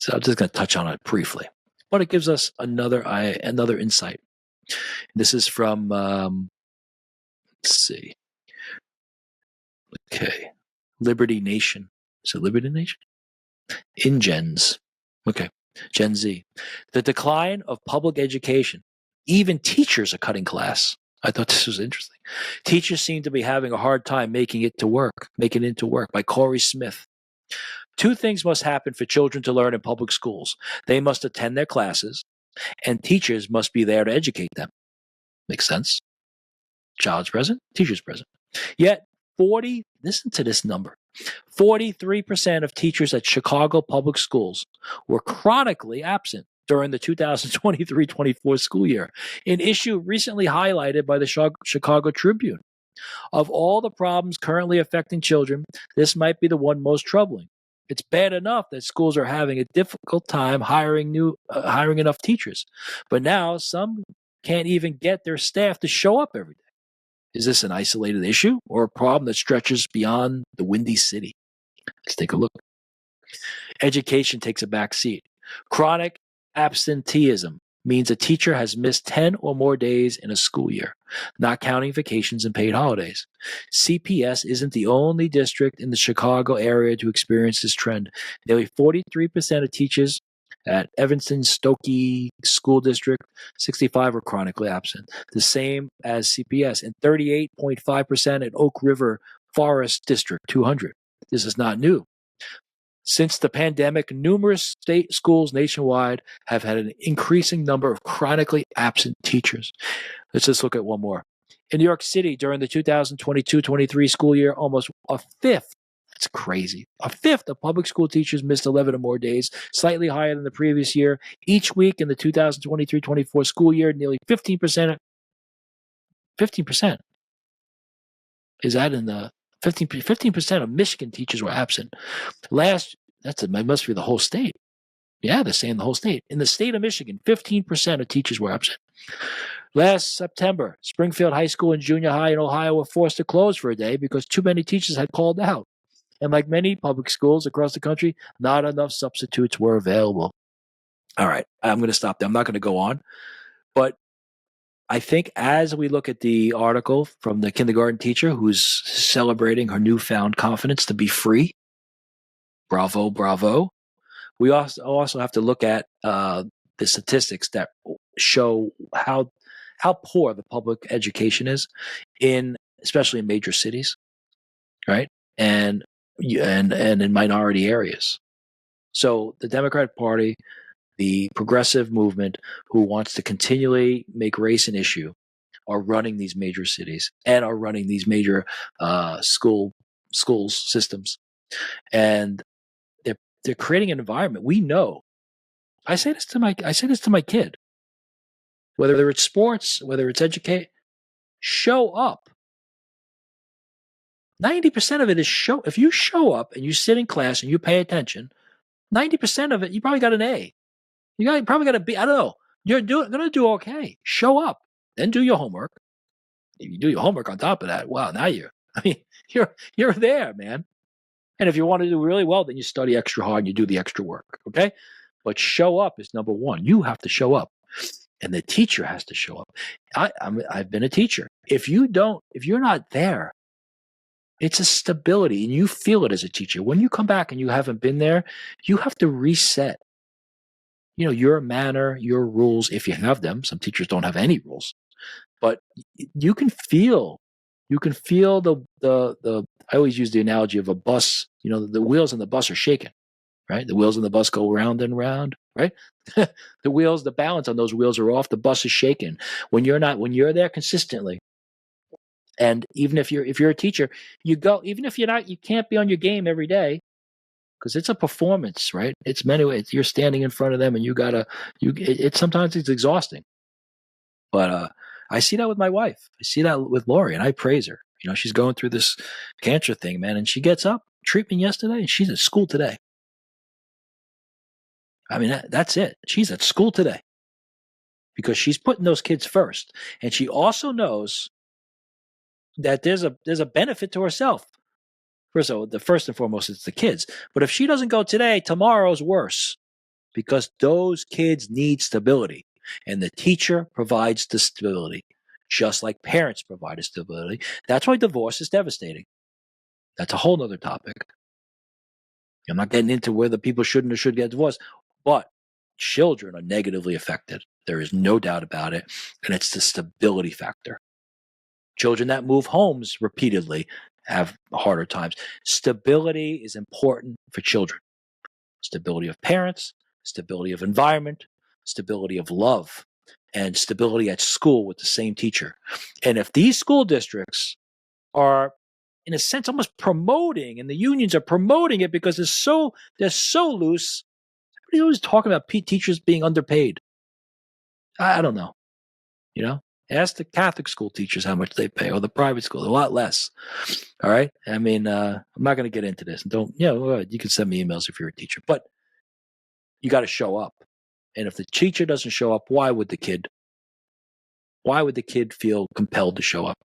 So I'm just going to touch on it briefly, but it gives us another insight. This is from, let's see. Okay. Liberty Nation. So Liberty Nation? InGens. Okay. Gen Z. The decline of public education. Even teachers are cutting class. I thought this was interesting. Teachers seem to be having a hard time making it into work by Corey Smith. 2 things must happen for children to learn in public schools. They must attend their classes, and teachers must be there to educate them. Makes sense? Child's present, teacher's present. Yet, listen to this number, 43% of teachers at Chicago public schools were chronically absent during the 2023-24 school year, an issue recently highlighted by the Chicago Tribune. Of all the problems currently affecting children, this might be the one most troubling. It's bad enough that schools are having a difficult time hiring enough teachers, but now some can't even get their staff to show up every day. Is this an isolated issue or a problem that stretches beyond the Windy City? Let's take a look. Education takes a back seat. Chronic absenteeism means a teacher has missed 10 or more days in a school year, not counting vacations and paid holidays. CPS isn't the only district in the Chicago area to experience this trend. Nearly 43% of teachers at Evanston Stokey School District, 65 are chronically absent, the same as CPS, and 38.5% at Oak River Forest District, 200. This is not new. Since the pandemic, numerous state schools nationwide have had an increasing number of chronically absent teachers. Let's just look at one more. In New York City, during the 2022-23 school year, almost a fifth, that's crazy, a fifth of public school teachers missed 11 or more days, slightly higher than the previous year. Each week in the 2023-24 school year, nearly 15%. Is that in the 15% of Michigan teachers were absent. It must be the whole state. Yeah, they're saying the whole state. In the state of Michigan, 15% of teachers were absent. Last September, Springfield High School and Junior High in Ohio were forced to close for a day because too many teachers had called out. And like many public schools across the country, not enough substitutes were available. All right, I'm going to stop there. I'm not going to go on. But I think as we look at the article from the kindergarten teacher who's celebrating her newfound confidence to be free, bravo, bravo. We also have to look at the statistics that show how poor the public education is especially in major cities, right? And in minority areas. So the Democratic Party, the progressive movement who wants to continually make race an issue, are running these major cities and are running these major school systems, and they're creating an environment. We know. I say this to my kid. Whether it's sports, whether it's educate, show up. 90% of it is show. If you show up and you sit in class and you pay attention, 90% of it you probably got an A. You probably got a B. I don't know. You're going to do okay. Show up, then do your homework. If you do your homework on top of that, wow, now you're there, man. And if you want to do really well, then you study extra hard and you do the extra work, okay? But show up is number one. You have to show up, and the teacher has to show up. I've been a teacher. If you're not there, it's a stability, and you feel it as a teacher. When you come back and you haven't been there, you have to reset. Your manner, your rules, if you have them. Some teachers don't have any rules, but you can feel the I always use the analogy of a bus. The wheels on the bus are shaking, right? The wheels on the bus go round and round, right? The balance on those wheels are off. The bus is shaking. When you're there consistently, and even if you're a teacher, you can't be on your game every day. Because it's a performance, right? It's many ways. You're standing in front of them, and sometimes it's exhausting. But I see that with my wife. I see that with Lori, and I praise her. She's going through this cancer thing, man, and she gets up, treatment yesterday, and she's at school today. I mean, that's it. She's at school today because she's putting those kids first, and she also knows that there's a benefit to herself. First and foremost, it's the kids. But if she doesn't go today, tomorrow's worse. because those kids need stability, and the teacher provides the stability, just like parents provide a stability. That's why divorce is devastating. That's a whole nother topic. I'm not getting into whether people shouldn't or should get divorced, but children are negatively affected. There is no doubt about it, and it's the stability factor. Children that move homes repeatedly have harder times. Stability is important for children. Stability of parents, stability of environment, stability of love, and stability at school with the same teacher. And if these school districts are, in a sense, almost promoting, and the unions are promoting it because they're so loose. Everybody always talking about teachers being underpaid. I don't know. Ask the Catholic school teachers how much they pay, or the private school, a lot less. All right. I mean, I'm not going to get into this. And don't, you can send me emails if you're a teacher, but you got to show up. And if the teacher doesn't show up, why would the kid feel compelled to show up?